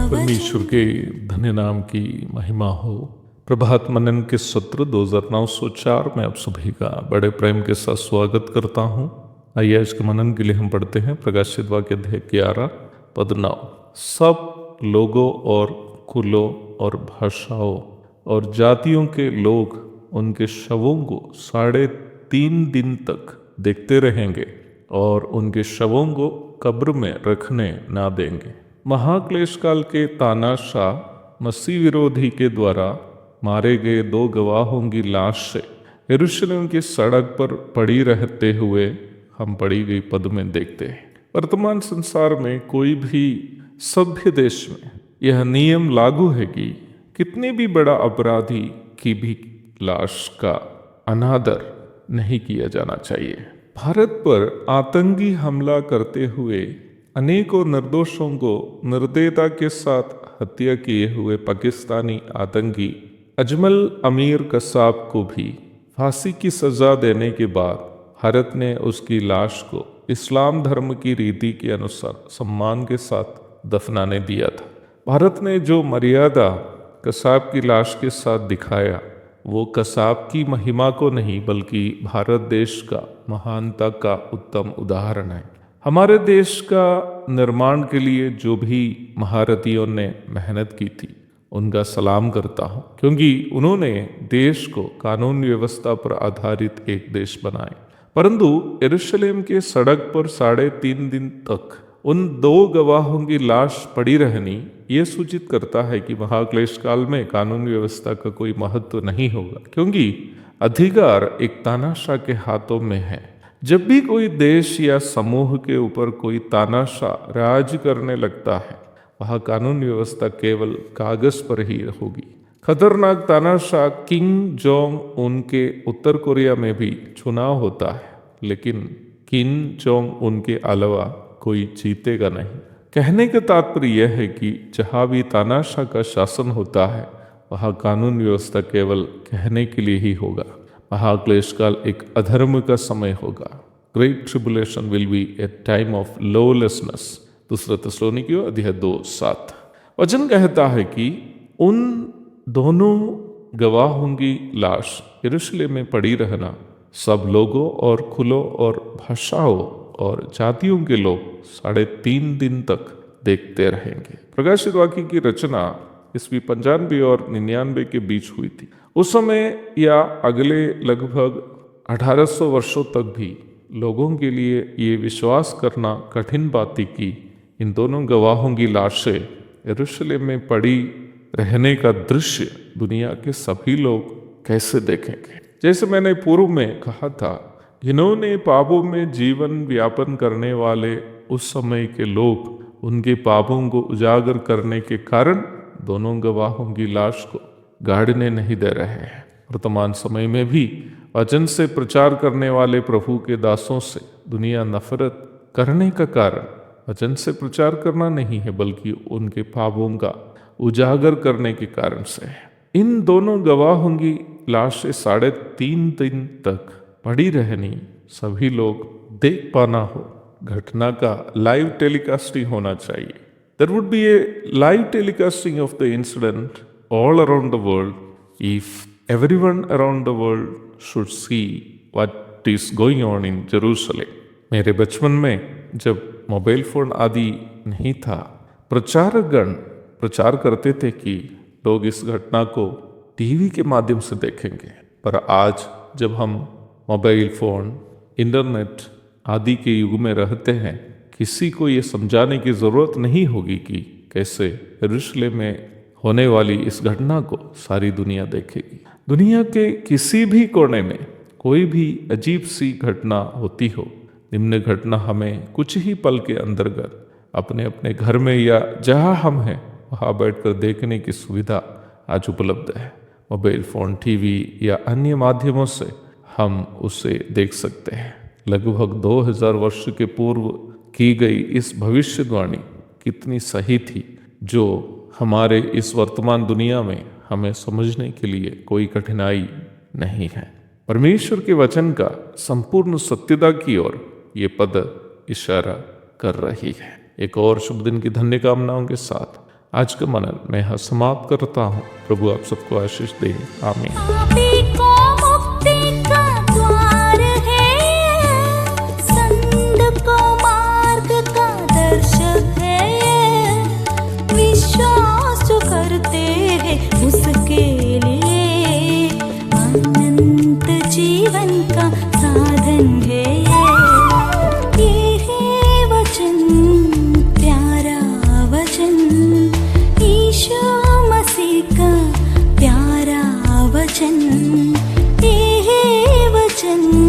परमेश्वर के धन्य नाम की महिमा हो। प्रभात मनन के सत्र 2904 में आप सभी का बड़े प्रेम के साथ स्वागत करता हूँ। आइए आज के मनन के लिए हम पढ़ते हैं प्रकाशित वाक्य अध्याय 11 पद 9। सब लोगों और कुलों और भाषाओं और जातियों के लोग उनके शवों को 3.5 दिन तक देखते रहेंगे और उनके शवों को कब्र में रखने ना देंगे। महाक्लेश काल के तानाशाह मसीह विरोधी के द्वारा मारे गए 2 गवाहों की लाश से यरूशलेम की सड़क पर पड़ी रहते हुए हम पड़ी गई पद में देखते हैं। वर्तमान संसार में कोई भी सभ्य देश में यह नियम लागू है कि कितने भी बड़ा अपराधी की भी लाश का अनादर नहीं किया जाना चाहिए। भारत पर आतंकी हमला करते हुए अनेकों निर्दोषों को निर्दयता के साथ हत्या किए हुए पाकिस्तानी आतंकी अजमल अमीर कसाब को भी फांसी की सजा देने के बाद भारत ने उसकी लाश को इस्लाम धर्म की रीति के अनुसार सम्मान के साथ दफनाने दिया था। भारत ने जो मर्यादा कसाब की लाश के साथ दिखाया वो कसाब की महिमा को नहीं बल्कि भारत देश का महानता का उत्तम उदाहरण है। हमारे देश का निर्माण के लिए जो भी महारथियों ने मेहनत की थी उनका सलाम करता हूँ, क्योंकि उन्होंने देश को कानून व्यवस्था पर आधारित एक देश बनाए। परंतु यरूशलेम के सड़क पर 3.5 दिन तक उन 2 गवाहों की लाश पड़ी रहनी ये सूचित करता है कि महाक्लेश काल में कानून व्यवस्था का कोई महत्व नहीं होगा, क्योंकि अधिकार एक तानाशाह के हाथों में है। जब भी कोई देश या समूह के ऊपर कोई तानाशाह राज करने लगता है वहाँ कानून व्यवस्था केवल कागज पर ही होगी। खतरनाक तानाशाह किंग जोंग उन के उत्तर कोरिया में भी चुनाव होता है, लेकिन किम जोंग उन के अलावा कोई जीतेगा नहीं। कहने का तात्पर्य यह है कि जहाँ भी तानाशाह का शासन होता है वहाँ कानून व्यवस्था केवल कहने के लिए ही होगा। महाक्लेश काल एक अधर्म का समय होगा। Great tribulation will be A time of lawlessness. 2 थिस्सलुनीकियों अध्याय 2:7। वचन कहता है कि उन दोनों गवाहों की लाश यरूशलेम में पड़ी रहना सब लोगों और कुलों और भाषाओं और जातियों के लोग 3.5 दिन तक देखते रहेंगे। प्रकाशित वाक्य की रचना ईस्वी 95 और 99 के बीच हुई थी। उस समय या अगले लगभग 1800 वर्षों तक भी लोगों के लिए ये विश्वास करना कठिन बात थी कि इन दोनों गवाहों की लाशें यरूशलेम में पड़ी रहने का दृश्य दुनिया के सभी लोग कैसे देखेंगे। जैसे मैंने पूर्व में कहा था, जिन्होंने पापों में जीवन व्यापन करने वाले उस समय के लोग उनके पापों को उजागर करने के कारण दोनों गवाहों की लाश को गाड़ने नहीं दे रहे हैं। वर्तमान समय में भी वचन से प्रचार करने वाले प्रभु के दासों से दुनिया नफरत करने का कारण वचन से प्रचार करना नहीं है बल्कि उनके पापों का उजागर करने के कारण से है। इन दोनों गवाहों की लाशें 3.5 दिन तक पड़ी रहनी सभी लोग देख पाना हो। घटना का लाइव टेलीकास्टिंग होना चाहिए। There would be a live telecasting of the incident all around the world if everyone around the world should see what is going on in Jerusalem. मेरे बचपन में जब मोबाइल फोन आदि नहीं था, प्रचारकगण प्रचार करते थे कि लोग इस घटना को टीवी के माध्यम से देखेंगे। पर आज जब हम मोबाइल फोन, इंटरनेट आदि के युग में रहते हैं, किसी को ये समझाने की ज़रूरत नहीं होगी कि कैसे यरूशलेम में होने वाली इस घटना को सारी दुनिया देखेगी। दुनिया के किसी भी कोने में कोई भी अजीब सी घटना होती हो, निम्न घटना हमें कुछ ही पल के अंतर्गत अपने अपने घर में या जहाँ हम हैं वहाँ बैठकर देखने की सुविधा आज उपलब्ध है। मोबाइल फ़ोन, टीवी या अन्य माध्यमों से हम उसे देख सकते हैं। लगभग 2000 वर्ष के पूर्व की गई इस भविष्यवाणी कितनी सही थी, जो हमारे इस वर्तमान दुनिया में हमें समझने के लिए कोई कठिनाई नहीं है। परमेश्वर के वचन का संपूर्ण सत्यता की ओर ये पद इशारा कर रही है। एक और शुभ दिन की धन्य कामनाओं के साथ आज का मनन मैं यहाँ समाप्त करता हूँ। प्रभु आप सबको आशीष दे। आमीन। उसके लिए अनंत जीवन का साधन है ये है वचन, प्यारा वचन, यीशु मसीह का प्यारा वचन, ये है वचन।